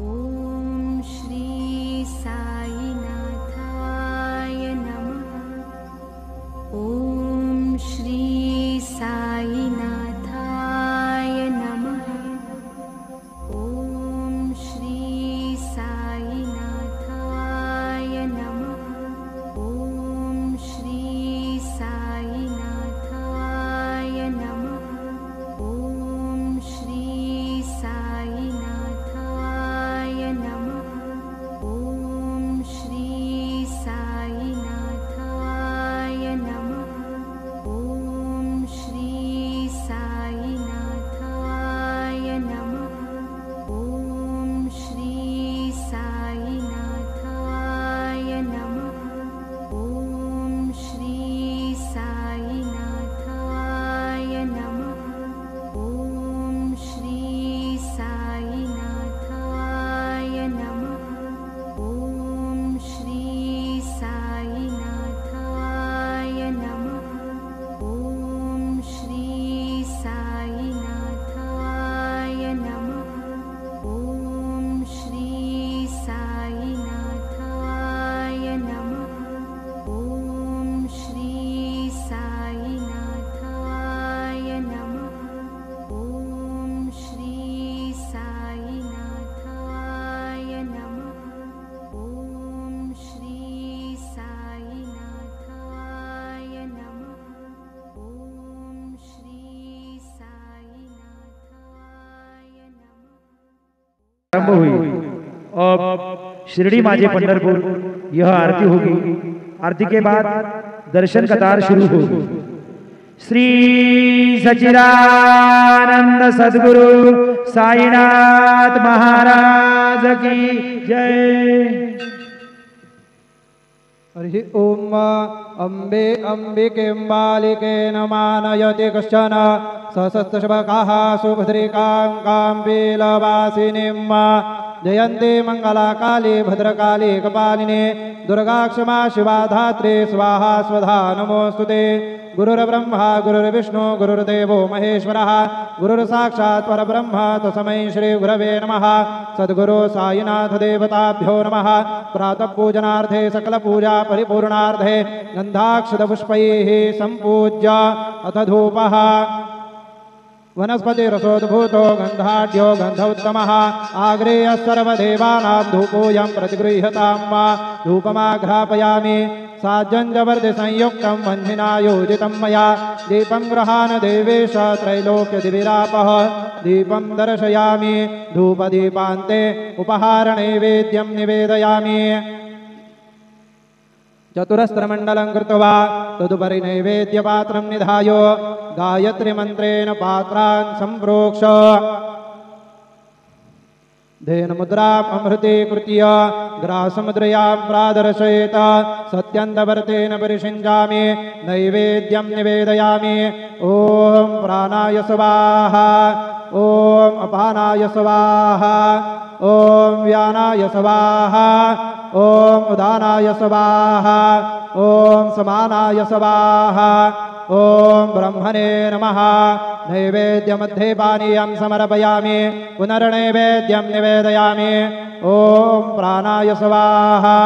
ॐ श्री साईनाथाय नमः। ॐ श्री साईनाथाय नमः। ॐ श्री साईनाथाय नमः। ॐ श्री साईनाथाय नमः। ॐ श्री साईनाथाय नमः। ॐ श्री साईनाथाय नमः। ॐ श्री साईनाथाय नमः। ॐ श्री साईनाथाय नमः। ॐ श्री साईनाथाय नमः। ॐ श्री साईनाथाय नमः। ॐ श्री साईनाथाय नमः। ॐ श्री साईनाथाय नमः। ॐ श्री साईनाथाय नमः। ॐ श्री साईनाथाय नमः। ॐ श्री साईनाथाय नमः। ॐ श्री साईनाथाय नमः। ॐ श्री साईनाथाय नमः। आरंभ हुई। अब शिरडी माझे पंढरपुर यह आरती होगी। आरती के बाद दर्शन कतार शुरू होगी। श्री सच्चिदानंद सद्गुरु साईनाथ महाराज की जय। हरि ओम। अम्बे अम्बिके बालिके नमानयति कश्चन सशस्त्रशबकाः सुभद्रिकां काम्बीलवासिनीं जयन्ती मंगलाकाली भद्रकाली कपालिनी दुर्गा क्षमा शिवा धात्री स्वाहा स्वधा नमोस्तुते। गुरुर्ब्रह्मा गुरुर्विष्णु गुरुर्देवो महेश्वरः गुरुर्साक्षात् परब्रह्म तस्मै श्री गुरवे नमः। सद्गुरु साईनाथ देवताभ्यो नमः। प्रातः पूजनार्थे सकल पूजा परिपूर्णार्थे गन्धाक्षतपुष्पैः सम्पूज्य अथ धूपः वनस्पतिरसोद्भूतो गन्धाढ्यो गन्धोत्तमः आग्रेय सर्वदेवानां धूपोऽयं प्रतिगृह्यतां धूपमाघ्रापयामि। साज्जन्यवर्धिसंयुक्तं वह्निना योजितं मया दीपं गृहाण देवेश त्रैलोक्यदिविरापः दीपं दर्शयामि। धूपदीपान्ते उपहारनैवेद्यं निवेदयामि। चतुरस्रमण्डलं कृत्वा तदुपरि नैवेद्यपात्रं निधाय गायत्रीमन्त्रेण पात्रान् सम्प्रोक्ष धेनुमुद्राम् अमृतीकृत्य ग्रासमुद्रयां प्रादर्शयेत। सत्यन्तवर्तेन परिषिञ्जामि नैवेद्यं निवेदयामि। ॐ प्राणाय स्वाहा। ॐ अपानाय स्वाहा। ॐ व्यानाय स्वाहा। ॐ उदानाय स्वाहा। ॐ समानाय स्वाहा। ॐ ब्रह्मणे नमः। नैवेद्यमध्ये पानीयं समर्पयामि पुनर्नैवेद्यं निवेदयामि। ॐ प्राणाय स्वाहा।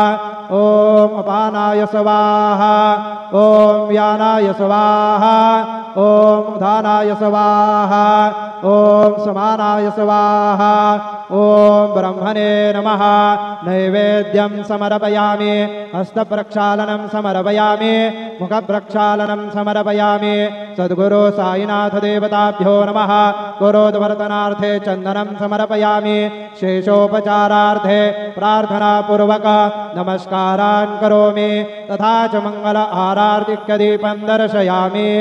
ॐ अपानाय स्वाहा। ॐ व्यानाय स्वाहा। ॐ उदानाय स्वाहा। ॐ समानाय स्वाहा। ॐ ब्रह्मणे नमः। नैवेद्यं समर्पयामि। हस्तप्रक्षालनं समर्पयामि मुखप्रक्षालनं समर्पयामि। सद्गुरु साईनाथ देवताभ्यो नमः। गुरोद्वर्तनार्थे चन्दनं समर्पयामि। शेषोपचारार्थे प्रार्थनापूर्वक नमस्कारान् करोमि तथा च मंगल आरार्तिक्यदीपं दर्शयामि।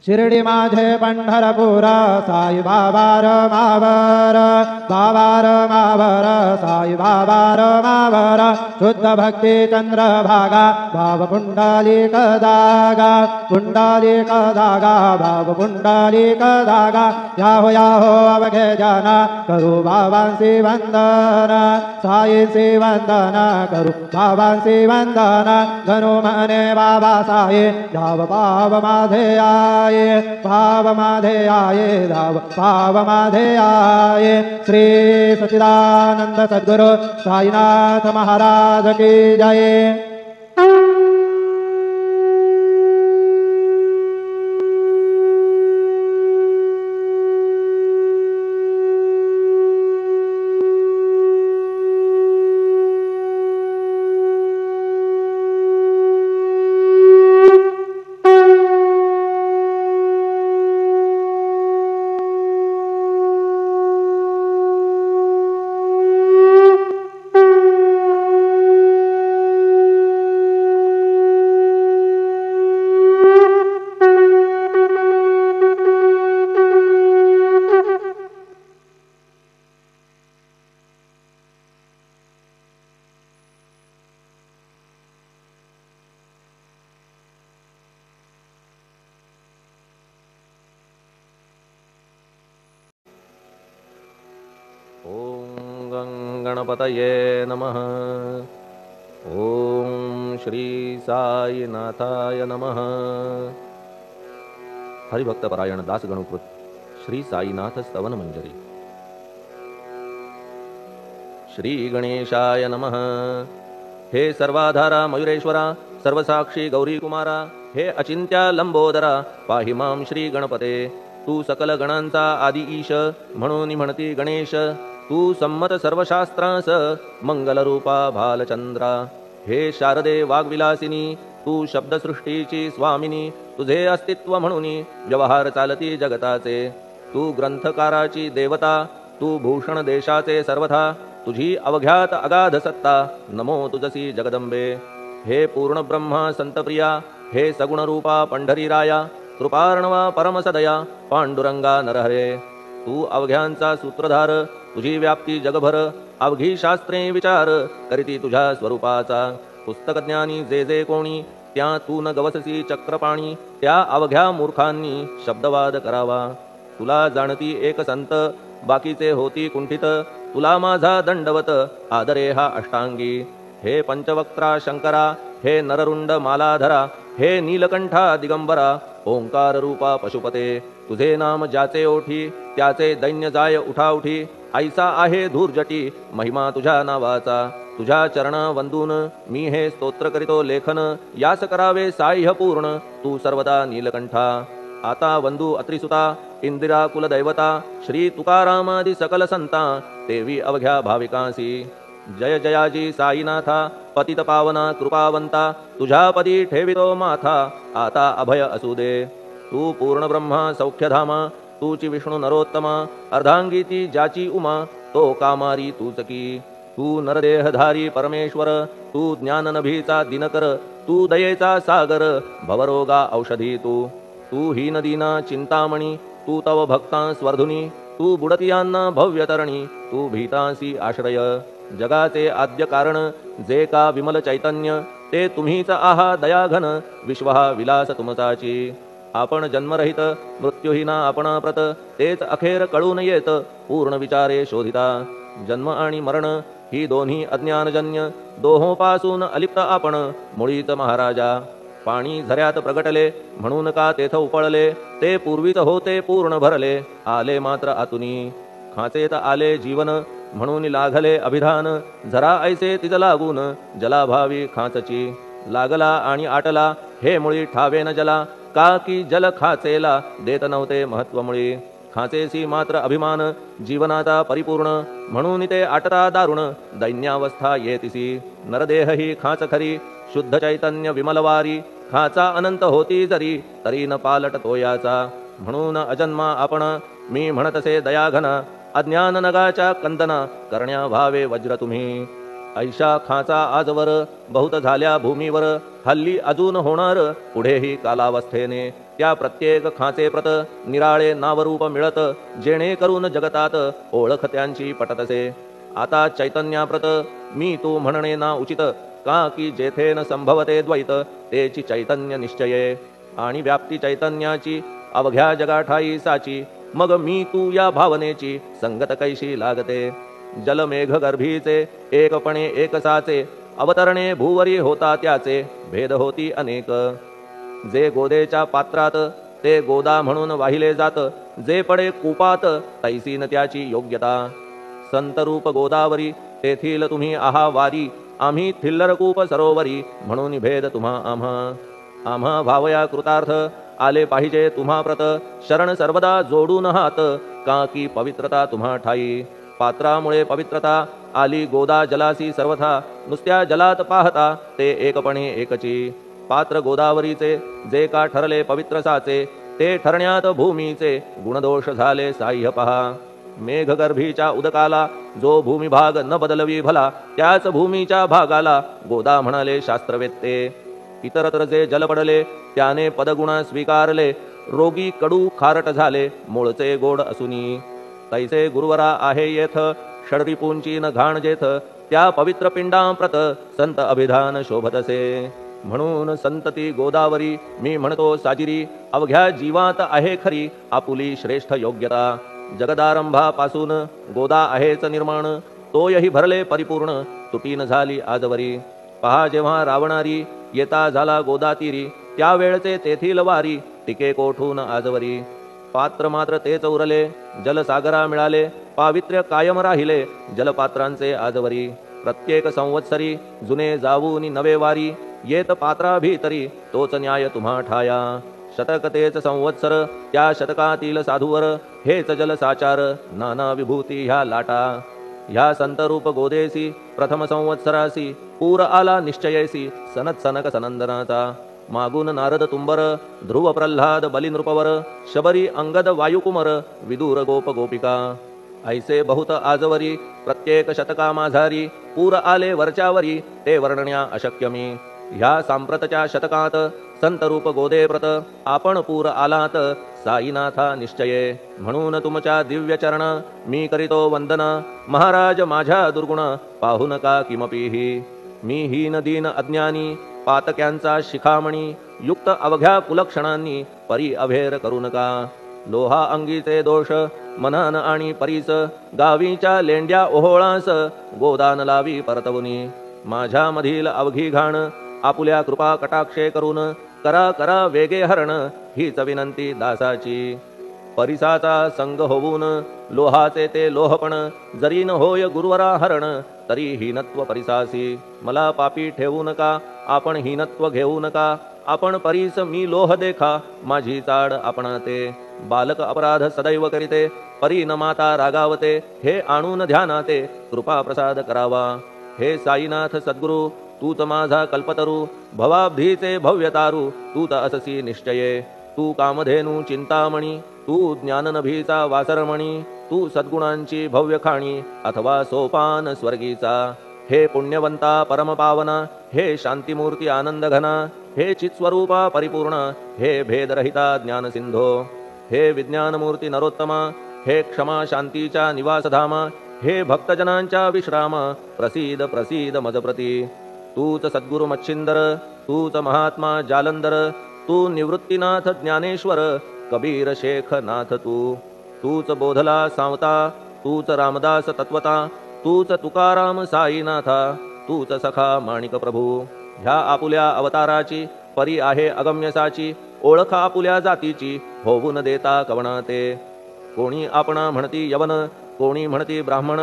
शिरडी माझे पंढरपूर साई बाबा रमावर बाबा रमावर साई बाबा रमावर शुद्ध भक्ती चंद्रभागा भाव पुंडलिक दागा पुंडलिक दागा भाव पुंडलिक दागा याहो याहो अवघे जाना करू बाबांसी वंदन साईंसी वंदन करू बाबांसी वंदन गणू मने बाबा साई जाव पाव माझे आय भावमाधेयाय धाव भावमाधेयाय। श्री सच्चिदानंद सद्गुरु साईनाथ महाराज की जय। ओम गणपतये नमः। ओम श्री साईनाथाय नमः। हरिभक्तपरायण दासगणुकृत श्री साईनाथ स्तवन मंजरी। श्री गणेशाय नमः। हे सर्वाधारा मयुरेश्वरा सर्वसाक्षी गौरी कुमारा, हे अचिंत्या लंबोदरा पाहि मां श्री गणपते। तू सकल गणांचा आदि ईश म्हणून म्हणती गणेश। तू संमत सर्वशास्त्रांस मंगलरूपा भालचंद्रा। हे शारदे वाग्विलासिनी तू शब्दसृष्टीची स्वामिनी। तुझे अस्तित्व म्हणून व्यवहार चालती जगताचे। तू ग्रंथकाराची देवता तू भूषण देशाचे सर्वथा। तुझी अवघ्यात अगाध सत्ता नमो तुझसी जगदंबे। हे पूर्ण ब्रह्मा संतप्रिया हे सगुण रूपा पंढरीराया। कृपार्णवा परमसदया पांडुरंगा नरहरे। तू अवघ्यांचा सूत्रधार तुझी व्याप्ती जगभर। अवघी शास्त्रे विचार करीती तुझ्या स्वरूपाचा। पुस्तकज्ञानी जे जे कोणी त्या तू न गवससी चक्रपाणी। त्या अवघ्या मूर्खांनी शब्दवाद करावा। तुला जाणती एक संत बाकीचे होती कुंठित। तुला माझा दंडवत आदरे हा अष्टांगी। हे पंचवक्त्रा शंकरा हे नररुंड मालाधरा। हे नीलकंठा दिगंबरा ओंकार रूपा पशुपते। तुझे नाम ज्याचे ओठी त्याचे दैन्य जाय उठाउठी। ऐसा आहे धूर्जटी महिमा तुझ्या नावाचा। तुझ्या चरणा वंदून मी हे स्तोत्र करीतो लेखन। यास करावे साह्य पूर्ण तू सर्वदा नीलकंठा। आता वंदू अत्रिसुता इंदिरा कुलदैवता। श्री तुकारामादि सकल संता देवी अवघ्या भाविकांसी। जय जयाजी साईनाथा पतित पावना कृपावंता। तुझ्या पदी ठेवितो माथा आता अभय असू दे। तू पूर्ण ब्रह्मा सौख्यधामा तूची विष्णू नरोत्तमा। अर्धांगीती ज्याची उमा तो कामारी तूच की। तू नरदेहधारी परमेश्वर तू ज्ञाननभीचा दिनकर। तू दयेचा सागर भवरोगा औषधी तू। तू हीनदीना चिंतामणी तू तव भक्तां स्वर्धुनी। तू बुडतियांना भव्यतरणी तू भीतांसी आश्रय। जगाचे आद्य कारण जे का विमल चैतन्य ते तुम्हीच आहा दयाघन। विश्व हा विलास तुमचाची। आपण जन्मरहित मृत्यूहीना आपणा प्रत। तेच अखेर कळून येत पूर्ण विचारे शोधिता। जन्म आणि मरण ही दोन्ही अज्ञानजन्य। दोहोपासून अलिप्त आपण मुळीच महाराजा। पाणी झऱ्यात प्रगटले म्हणून का तेथ उपळले। ते पूर्वीच होते पूर्ण भरले आले मात्र आतुनी। खाचेत आले जीवन म्हणून लागले अभिधान। झरा ऐसे तिज लागून जलाभावी खाचची। लागला आणि आटला हे मुळी ठावे न जला। का की जल खाचेला देत नव्हते महत्व मुळी। खाचेसी मात्र अभिमान जीवनाता परिपूर्ण। म्हणून ते आटता दारुण दैन्यावस्था येतिसी। नरदेह ही खाच खरी शुद्ध चैतन्य विमलवारी। खाचा अनंत होती जरी तरी न पालट तोयाचा। म्हणून अजन्मा आपण मी म्हणतसे दयाघन। अज्ञान नगाच्या कंदना करण्या भावे वज्र तुम्ही। ऐशा खाचा आजवर बहुत झाल्या भूमीवर। हल्ली अजून होणार पुढेही कालावस्थेने। त्या प्रत्येक खाचे प्रत निराळे नावरूप मिळत। जेणे करून जगतात ओळख त्यांची पटतसे। आता चैतन्याप्रत मी तू म्हणणे ना उचित। का की जेथे न संभवते द्वैत तेची चैतन्य निश्चये। आणि व्याप्ती चैतन्याची अवघ्या जगाठाई साची। मग मी तू या भावनेची संगत कैशी लागते। जलमेघ गर्भीचे एकपणे एकसाचे। अवतरणे भूवरी होता त्याचे भेद होती अनेक। जे गोदेच्या पात्रात ते गोदा म्हणून वाहिले जात, जे पडे कूपात तैसीन त्याची योग्यता. संतरूप गोदावरी तेथील तुम्ही आहा वारी, आम्ही थिल्लरकूप सरोवरी म्हणून भेद तुम्हा आम्हा भावया कृतार्थ, आले पाहिजे तुम्हा प्रत. शरण सर्वदा जोडून हात, का की पवित्रता तुम्हा ठाई. पात्रामुळे पवित्रता आली गोदा जलासी सर्वथा, नुसत्या जलात पाहता ते एकपणे एकची. पात्र गोदावरीचे जे का ठरले पवित्र साचे, ते ठरण्यात भूमीचे गुणदोष झाले साह्य पहा. मेघगर्भीच्या उदकाला जो भूमिभाग न बदलवी भला, त्याच भूमीच्या भागाला गोदा म्हणाले शास्त्रवेत्ते. इतरत्र जे जल पडले त्याने पदगुण स्वीकारले, रोगी कडू खारट झाले मूळचे गोड असुनी. तैसे गुरुवरा आहे येथ, षडरिपूंची न घाण जेथ, त्या पवित्र पिंडांप्रत संत अभिधान शोभतसे. म्हणून संतती गोदावरी मी म्हणतो साजिरी, अवघ्या जीवात आहे खरी आपुली श्रेष्ठ योग्यता. जगदारंभापासून गोदा आहेच निर्माण, तोयही भरले परिपूर्ण तुटीन झाली आजवरी. पहा जेव्हा रावणारी येता झाला गोदातीरी, त्यावेळचे तेथील वारी टिके कोठून आजवरी. पात्र मात्र तेच उरले जलसागरा मिळाले, पावित्र्य कायम राहिले जलपात्रांचे आजवरी. प्रत्येक संवत्सरी जुने जाऊनी नवे वारी, येत पात्रा भीतरी तोच न्याय तुम्हा ठाया. शतक तेच संवत्सर त्या शतकातील साधूवर, हेच जलसाचार नाना विभूती ह्या लाटा. ह्या संतरूप गोदेसी प्रथम संवत्सरासी, पूर आला निश्चयेसी सनत सनक सनंदनाचा. मागून नारद तुंबर, ध्रुव प्रल्हाद बली नृपवर, शबरी अंगद वायुकुमर, विदूर गोप गोपिका. ऐसे बहुत आजवरी प्रत्येक शतका माझारी, पूर आले वरच्यावरी ते वर्णण्या अशक्य मी. ह्या सांप्रतच्या शतकात संतरूप गोदे प्रत, आपण पूर आलात साईनाथा निश्चये. म्हणून तुमच्या दिव्य चरण मी करीतो वंदना, महाराज माझ्या दुर्गुण पाहू नका किमपीही. मी हीन दीन अज्ञानी पातक्यांचा शिखामणी, युक्त अवघ्या कुलक्षणांनी परी अभेर करू नका. लोहा अंगीचे दोष मनन आणि परीस, गावीच्या लेंड्या ओहोळास गोदान लावी परतवुनी. माझ्या मधील अवघी घाण आपुल्या कृपा कटाक्षे करून, करा करा वेगे हरण हीच विनंती दासाची. परिसाचा संग होऊन लोहाचे ते लोहपण, जरी न होय गुरुवरा हरण तरी हीनत्व परिसासी. मला पापी ठेवू नका आपण हीनत्व घेऊ नका, आपण परीस मी लोह देखा माझी चाड आपणा ते. बालक अपराध सदैव करीते परी न माता रागावते, हे आणून ध्यानाते कृपा प्रसाद करावा. हे साईनाथ सद्गुरु तूच माझा कल्पतरू, भवाब्धीचे भव्यतारू तूत अससी निश्चये. तू कामधेनू चिंतामणी, तू ज्ञाननभीचा वासरमणी, तू सद्गुणांची भव्य खाणी अथवा सोपान स्वर्गीचा. हे पुण्यवंता परमपावना, हे शांतिमूर्ती आनंदघना, हे चित्स्वरूपा परिपूर्ण, हे भेदरहिता ज्ञानसिंधो. हे विज्ञानमूर्ती नरोत्तमा, हे क्षमा शांतीच्या निवासधामा, हे भक्तजनांच्या विश्राम, प्रसीद प्रसीद मजप्रती. तूच सद्गुरु मच्छिंदर, तूच महात्मा जालंधर, तू निवृत्तीनाथ ज्ञानेश्वर, कबीर शेख नाथ तूच बोधला सांवता, तूच रामदास तत्वता, तूच तुकाराम साईनाथा, तूच सखा माणिक प्रभू. ह्या आपुल्या अवताराची परी आहे अगम्यसाची, ओळख आपुल्या जातीची होऊन देता कवणाते. कोणी आपणा म्हणती यवन, कोणी म्हणती ब्राह्मण,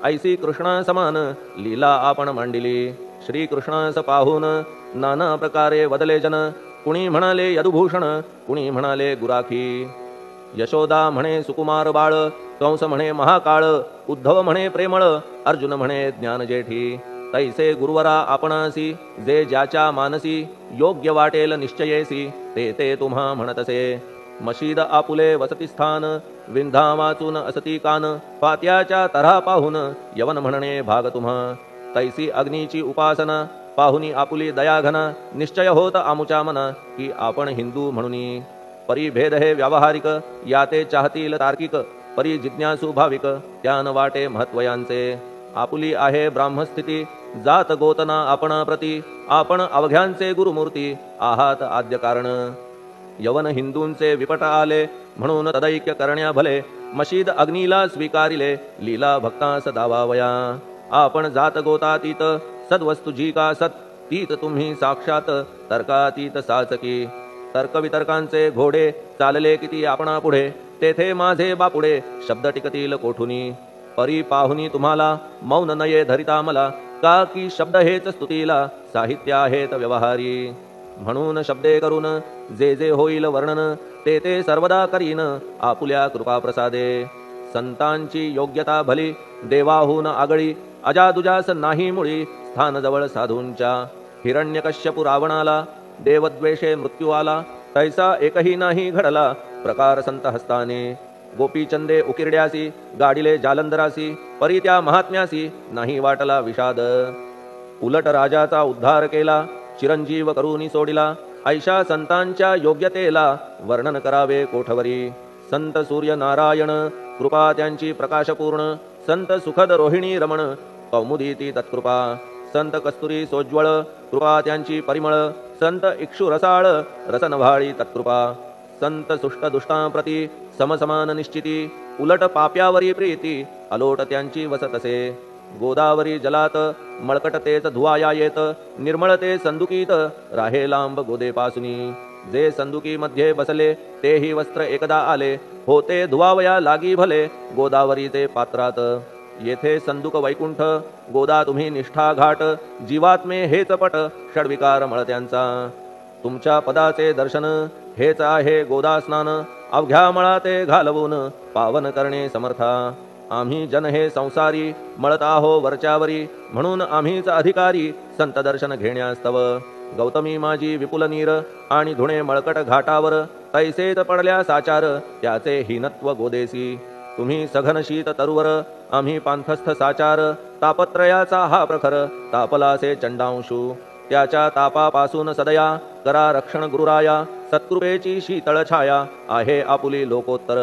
ऐसी कृष्णा समान लीला आपण मांडिली. श्रीकृष्णास पाहून नाना प्रकारे वदले जन, कुणी म्हणाले यदुभूषण, कुणी म्हणाले गुराखी. यशोदा म्हणे सुकुमार बाळ, कंस म्हणे महाकाळ, उद्धव म्हणे प्रेमळ, अर्जुन म्हणे ज्ञानजेठी. तैसे गुरुवरा आपणासी, जे ज्याच्या मानसी योग्य वाटेल निश्चयेसी, ते ते तुम्हा म्हणतसे. मशीद आपुले वसतिस्थान, विंधा वाचून असती कान, पात्याच्या तऱ्हा पाहून यवन म्हणणे भाग तुम्हा. तैसी अग्नीची उपासना पाहुनी आपुली दयाघना, निश्चय होत आमुच्या मना की आपण हिंदू म्हणूनी. परी भेद हे व्यावहारिक, याते चाहतील तार्किक, परी जिज्ञासू भाविक, त्यान वाटे महत्वयांचे. आपुली आहे ब्राह्मस्थिती, जात गोतना आपणा प्रती, आपण अवघ्यांचे गुरुमूर्ती आहात आद्य कारण. यवन हिंदूंचे विपट आले म्हणून तदैक्य करण्या भले, मशीद अग्नीला स्वीकारिले लीला भक्तास दावावया. आपण जात गोतातीत, सद्वस्तु जी का सत, तीत तुम्ही साक्षात तर्कातीत साचकी. तर्कवितर्कांचे घोडे चालले किती आपणा पुढे, तेथे माझे बापुडे शब्द टिकतील कोठुनी. परी पाहुनी तुम्हाला मौन नये धरिता मला, का की शब्द हेच स्तुतीला साहित्य आहेत व्यवहारी. म्हणून शब्दे करून जे जे होईल वर्णन, ते ते सर्वदा करीन आपुल्या कृपा प्रसादे. संतांची योग्यता भली देवाहून आगळी, अजादुजास नाही मुळी स्थान जवळ साधूंच्या. हिरण्यकश्यपु रावणाला देवद्वेषे मृत्यू आला, तैसा एकही नाही घडला प्रकार संत हस्ताने. गोपीचंदे उकिरड्यासी गाडिले जालंधरासी, परी त्या महात्म्यासी नाही वाटला विषाद. उलट राजाचा उद्धार केला चिरंजीव करूनी सोडिला, ऐशा संतांच्या योग्यतेला वर्णन करावे कोठवरी. संत सूर्य नारायण कृपा त्यांची प्रकाशपूर्ण, संत सुखद रोहिणी रमण कौमुदी ती तत्कृपा. संत कस्तुरी सोज्वळ कृपा त्यांची परिमळ, संत इक्षु रसाळ रसनभाळी तत्कृपा. संत सुष्ट दुष्टांप्रती समसमान निश्चिती, उलट पाप्यावरी प्रीती अलोट त्यांची वसतसे. गोदावरी जलात मळकट तेच धुवाया येत, निर्मळ ते संदुकीत राहे लांब गोदेपासुनी. जे संदुकी मध्ये बसले तेही वस्त्र एकदा आले, होते धुवावया लागी भले गोदावरीचे पात्रात. येथे संदुक वैकुंठ गोदा तुम्ही निष्ठा घाट, जीवात्मे हेच पट षडविकार मळत्यांचा. तुमच्या पदाचे दर्शन हेच आहे गोदा स्नान, अवघ्या मळा ते घालवून पावन करणे समर्था. आम्ही जन हे संसारी मळत आहो वरच्यावरी, म्हणून आम्हीच अधिकारी संत दर्शन घेण्यास्तव. गौतमी माझी विपुल नीर आणि धुणे मळकट घाटावर, तैसेत पडल्या साचार त्याचे हीनत्व गोदेसी. तुम्ही सघन शीत तरुवर आम्ही पांथस्थ साचार, तापत्रयाचा हा प्रखर तापलासे चंडांशू. त्याच्या तापापासून सदया करा रक्षण गुरुराया, सत्कृपेची शीतळ छाया आहे आपुली लोकोत्तर.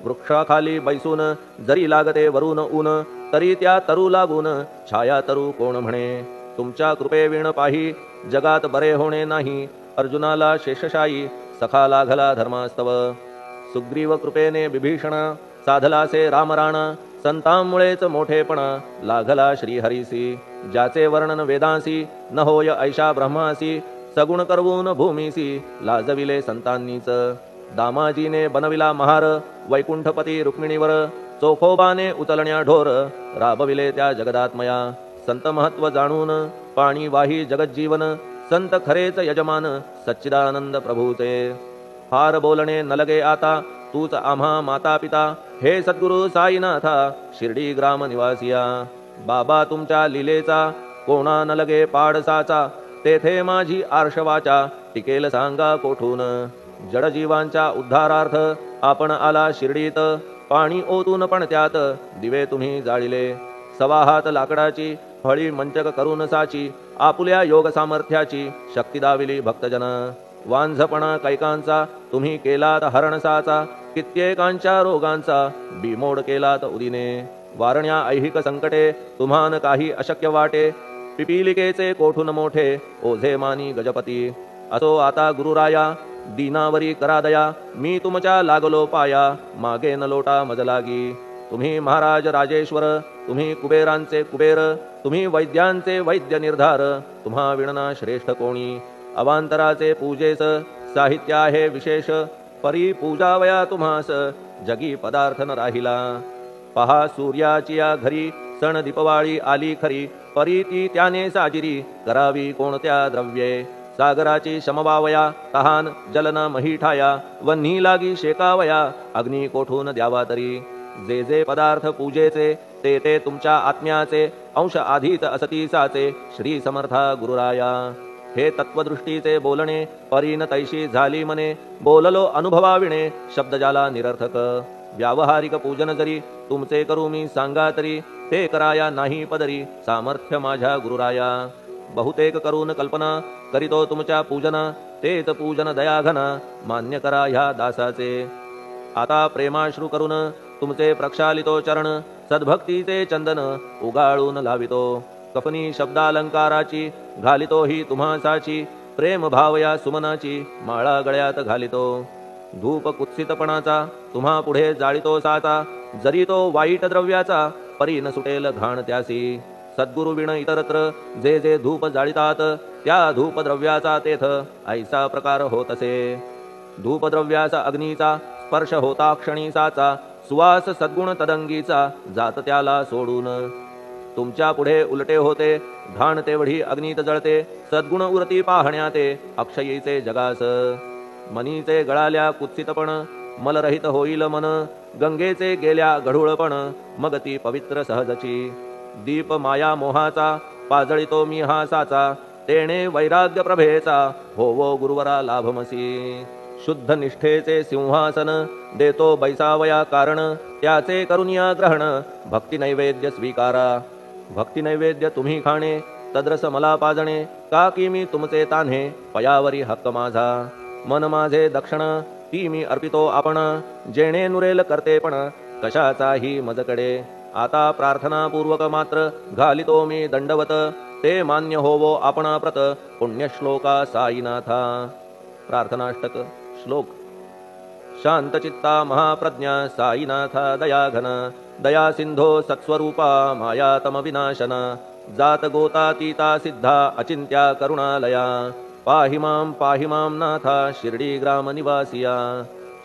वृक्षाखाली बैसून जरी लागते वरून ऊन, तरी त्या तरू लागून छाया तरू कोण म्हणे. तुमच्या कृपेविण पाही जगात बरे होणे नाही, अर्जुनाला शेषशायी सखा लागला धर्मास्तव. सुग्रीव कृपेने विभीषण साधलासे रामराणा, संतांमुळेच मोठेपणा लागला श्रीहरीसी. ज्याचे वर्णन वेदांसी न होय ऐशा ब्रह्मासी, सगुण करवून भूमीसी लाजविले संतांनीच. दामाजीने बनविला महार वैकुंठपती रुक्मिणीवर, चोखोबाने उचलण्या ढोर राबविले त्या जगदात्मया. संत महत्व जाणून पाणी वाही जगज्जीवन, संत खरेच यजमान सच्चिदानंद प्रभूचे. फार बोलणे न लगे आता तूच आम्हा माता पिता, हे सद्गुरु साईनाथा शिर्डी ग्राम निवासिया. बाबा तुमच्या लीलेचा कोणा न लगे पाडसाचा, तेथे माझी आर्षवाचा टिकेल सांगा कोठून. जडजीवांच्या उद्धारार्थ आपण आला शिर्डीत, पाणी ओतून पण त्यात दिवे तुम्ही जाळिले. सवा हात लाकडाची फळी मंचक करून साची, आपुल्या योग सामर्थ्याची शक्ती दाविली भक्तजन. वांझपणा कैकांचा तुम्ही केलात हरणसाचा, कित्येकांच्या रोगांचा बिमोड केलात उदिने. वारण्या ऐहिक संकटे तुम्हान काही अशक्य वाटे, पिपीलिकेचे कोठून मोठे ओझे मानी गजपती. असो आता गुरुराया दीनावरी करा दया, मी तुमच्या लागलो पाया मागे न लोटा मज लागी. तुम्ही महाराज राजेश्वर, तुम्ही कुबेरांचे कुबेर, तुम्ही वैद्यांचे वैद्य निर्धार, तुम्हा विणना श्रेष्ठ कोणी. अवांतराचे पूजेस साहित्य आहे विशेष, परी पूजावया तुम्हास जगी पदार्थ न राहिला. पहा सूर्याची या घरी सण दीपवाळी आली खरी, परी ती त्याने साजिरी करावी कोणत्या द्रव्ये. सागराची शमवावया तहान जलना मही ठाया, वन्ही लागी शेकावया अग्नी कोठून द्यावा तरी. जे जे पदार्थ पूजेचे ते ते तुमच्या आत्म्याचे, अंश आधीच असतीसाचे श्री समर्था गुरुराया. हे तत्वदृष्टीचे बोलणे परीन तैशी झाली मने, बोललो अनुभवाविणे शब्द जाला निरर्थक. व्यावहारिक पूजन जरी तुमचे करू मी सांगा तरी, ते कराया नाही पदरी सामर्थ्य माझ्या गुरुराया. बहुतेक करून कल्पना करीतो तुमच्या पूजना, तेच पूजन दयाघना मान्य करा ह्या दासाचे. आता प्रेमाश्रू करून तुमचे प्रक्षालितो चरण, सद्भक्तीचे चंदन उगाळून लावितो. कफनी शब्दालंकाराची घालितो ही तुम्हासाची, प्रेम भावया सुमनाची माळा गळ्यात घालितो. धूप कुत्सितपणाचा तुम्हा पुढे जाळितो साचा, जरी तो वाईट द्रव्याचा परी न सुटेल घाण त्यासी. सद्गुरु विण इतरत्र जे जे धूप जाळितात, त्या धूप द्रव्याचा तेथ ऐसा प्रकार होत असे. धूपद्रव्याचा अग्नीचा स्पर्श होता क्षणी साचा सुवास सद्गुण तदंगीचा जात त्याला सोडून तुमच्या पुढे उलटे होते घाण तेवढी अग्नीत जळते सद्गुण उरती पाहण्या ते अक्षयीचे जगास मनीचे गळाल्या कुत्सितपण मलरहित होईल मन गंगेचे गेल्या गढूळपण मग ती पवित्र सहजची दीप माया मोहाचा पाजळितो मी हा साचा तेणे वैराग्य प्रभेचा होवो गुरुवरा लाभमसी शुद्ध निष्ठेचे सिंहासन देतो बैसावया कारण त्याचे करुनिया ग्रहण भक्ती नैवेद्य स्वीकारा भक्ती नैवेद्य तुम्ही खाणे तद्रस मला पाजणे का की मी तुमचे तान्हे पयावरी हक्क माझा मन माझे दक्षिण ती मी अर्पितो आपण जेणे नुरेल करतेपण कशाचाही मजकडे आता प्रार्थनापूर्वक मात्र घालितो मी दंडवत ते मान्य होवो आपणा प्रत पुण्यश्लोका साईनाथा प्रार्थनाष्टक श्लोक शांतचित्ता महाप्रज्ञा साईनाथा दयाघन दया सिंधो सत्स्वरूपा मायातम विनाशन जात गोतातीता सिद्धा अचिंत्या करुणालया पाहि मां नाथा शिर्डी ग्राम निवासिया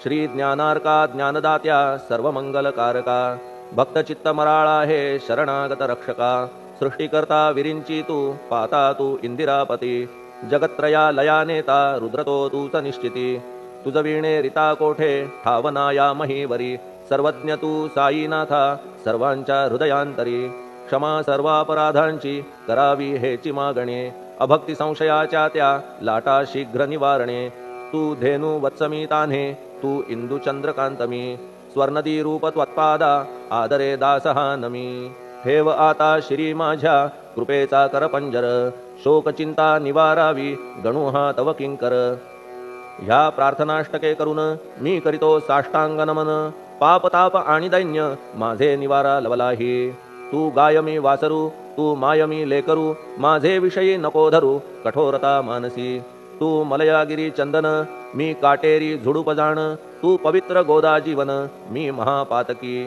श्री ज्ञानार्का ज्ञानदात्या सर्वमंगलकारका भक्तचित्त मराळा हे शरणागत रक्षका सृष्टिकर्ता विरिंची तू पाता तू इंदिरापती जगत्रया लया नेता रुद्रतो तूच निश्चिती तुझ वीणे रिता कोठे ठावनाया महीवरी सर्वज्ञ तू साईनाथा सर्वांच्या हृदयांतरी क्षमा सर्वापराधांची करावी हेची मागणे अभक्ती संशयाच्या त्या लाटा शीघ्र निवारणे तू धेनु वत्समी तान्हे तू इंदू चंद्रकांतमी स्वर्णदी रूप त्वत्पादा आदरे दासहा नमी ठेव आता श्री माझ्या कृपेचा करपंजर शोकचिंता निवारावी गणू हा तव किंकर ह्या प्रार्थनाष्टके करून मी करीतो साष्टांग नमन पापताप आणि दैन्य माझे निवारा लवलाही तू गायमी वासरू तू मायमी लेकरू माझे विषयी नको धरू कठोरता मानसी तू मलयागिरी चंदन मी काटेरी झुडूप जाण तू पवित्र गोदा जीवन मी महापातकी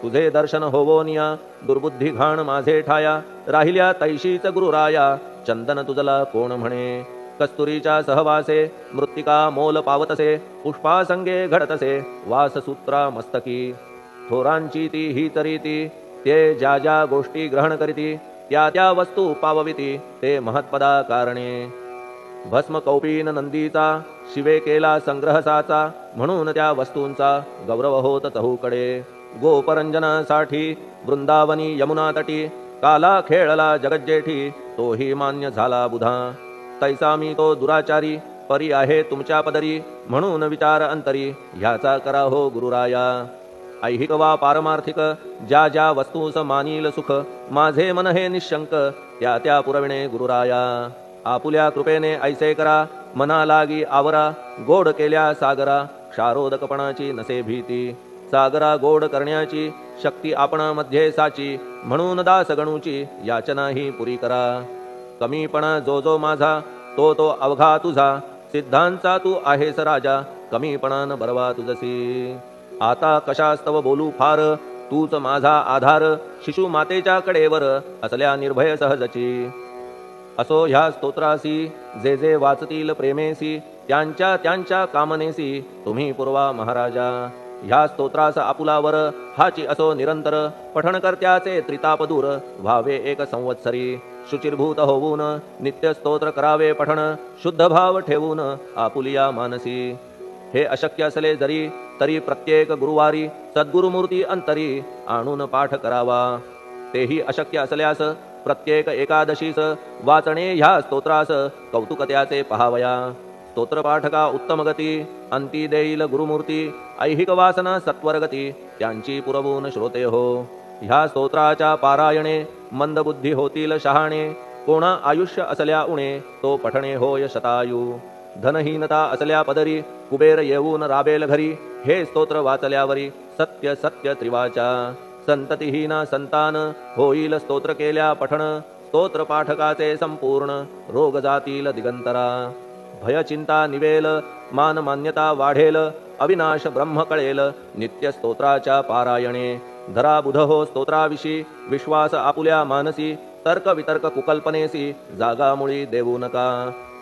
तुझे दर्शन होवोनिया दुर्बुद्धी घाण माझे ठाया राहिल्या तैशीच गुरुराया चंदन तुझला कोण म्हणे कस्तुरीच्या सहवासे मृत्तिका मोल पावतसे पुष्पासंगे घडतसे वाससूत्रा मस्तकी थोरांची ती ही तरीती ते ज्या ज्या गोष्टी ग्रहण करीती त्या त्या वस्तू पावविती ते महत्पदा कारणे भस्म कौपीन नंदीचा शिवे केला संग्रह साचा म्हणून त्या वस्तूंचा गौरव होत चहूकडे गोपरंजनासाठी वृंदावनी यमुना तटी काला खेळला जगज्जेठी तोही मान्य झाला बुधा तैसा मी तो दुराचारी परी आहे तुमच्या पदरी म्हणून विचार अंतरी ह्याचा करा हो गुरुराया ऐहिक वा पारमार्थिक ज्या ज्या वस्तूस मानील सुख माझे मन हे निशंक त्या त्या पुरविणे गुरुराया आपुल्या कृपेने ऐसे करा मना लागी आवरा गोड केल्या सागरा क्षारोदकपणाची नसे भीती सागरा गोड करण्याची शक्ती आपणामध्ये साची म्हणून दास गणूची याचना ही पुरी करा कमीपणा जो जो माझा तो तो अवघा तुझा सिद्धांचा तू आहेस राजा कमीपणान बरवा तुझसी आता कशास्तव बोलू फार तूच माझा आधार शिशु मातेच्या कडेवर असल्या निर्भय सहजची असो ह्या स्तोत्रासी जे जे वाचतील प्रेमेसी त्यांच्या त्यांच्या कामनेसी तुम्ही पुरवा महाराजा ह्या स्तोत्रास आपुलावर हाची असो निरंतर पठण करत्याचे त्रितापदूर व्हावे एक संवत्सरी शुचिर्भूत होऊन नित्य स्तोत्र करावे पठण शुद्ध भाव ठेवून आपुलिया मानसी हे अशक्य असले जरी तरी प्रत्येक गुरुवारी सद्गुरुमूर्ती अंतरी आणून पाठ करावा तेही अशक्य असल्यास प्रत्येक एकादशीस वाचणे ह्या स्तोत्रास कौतुक त्याचे पहावया स्तोत्रपाठका उत्तम गती अंती देईल गुरुमूर्ती ऐहिक वासना सत्वरगती त्यांची पुरवून श्रोते हो ह्या स्तोत्राच्या पारायणे मंदबुद्धी होतील शहाणे कोणा आयुष्य असल्या उणे तो पठणे होय शतायू धनहीनता असल्या पदरी कुबेर येऊन राबेल घरी हे स्तोत्र वाचल्यावरी सत्य सत्य त्रिवाचा संततिहीना संतान होईल स्तोत्र केल्या पठण स्तोत्र पाठकाचे संपूर्ण रोग जातील दिगंतरा भय चिंता निवेल मान मान्यता वाढेल अविनाश ब्रह्म कळेल नित्य स्तोत्राच्या पारायणे धरा बुध हो स्तोत्राविषयी विश्वास आपुल्या मानसी तर्क वितर्क कुकल्पनेसी जागा मुळी देऊ नका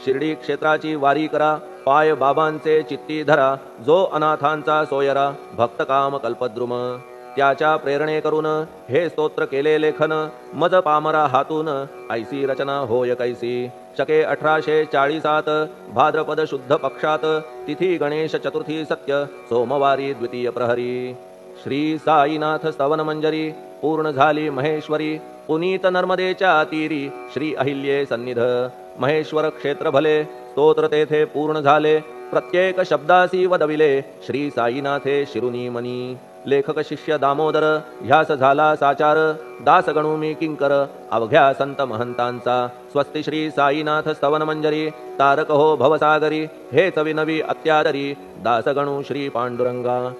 शिर्डी क्षेत्राची वारी करा पाय बाबांचे चित्ती धरा, जो अनाथांचा सोयरा, भक्त काम कल्पद्रुम. त्याच्या प्रेरणे करून हे स्तोत्र केले लेखन, मज पामरा हातून ऐसी रचना होय कैसी. शके 1840 भाद्रपद शुद्ध पक्षात, तिथी गणेश चतुर्थी सत्य, सोमवारी द्वितीय प्रहरी. श्री साईनाथ स्तवन मंजरी पूर्ण झाली महेश्वरी, पुनीत नर्मदेच्या तीरी श्री अहिल्ये सन्निध. महेश्वर क्षेत्र भले स्तोत्र तेथे पूर्ण झाले, प्रत्येक शब्दासी वदविले श्री साईनाथे शिरुनी मनी. लेखक शिष्य दामोदर ह्यास झाला साचार, दास गणू मी किंकर अवघ्या संत महंतांचा. स्वस्ति श्री साईनाथ स्तवन मंजरी तारक हो भवसागरी, हेच विनवी अत्यादरी दास गणू श्री पांडुरंगा.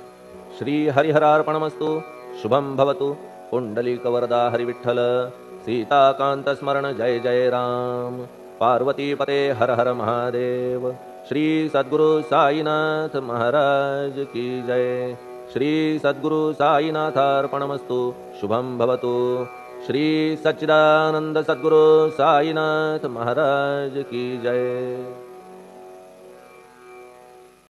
श्री हरिहरार्पणमस्तु. शुभम भवतु. पुंडलिक वरदा हरिविठ्ठल. सीताकांत स्मरण जय जय राम. पार्वती पते हर हर महादेव. श्री सद्गुरु साईनाथ महाराज की जय. श्री सद्गुरु साईनाथार्पणमस्तु. शुभम भवतु. श्री सच्चिदानंद सद्गुरु साईनाथ महाराज की जय.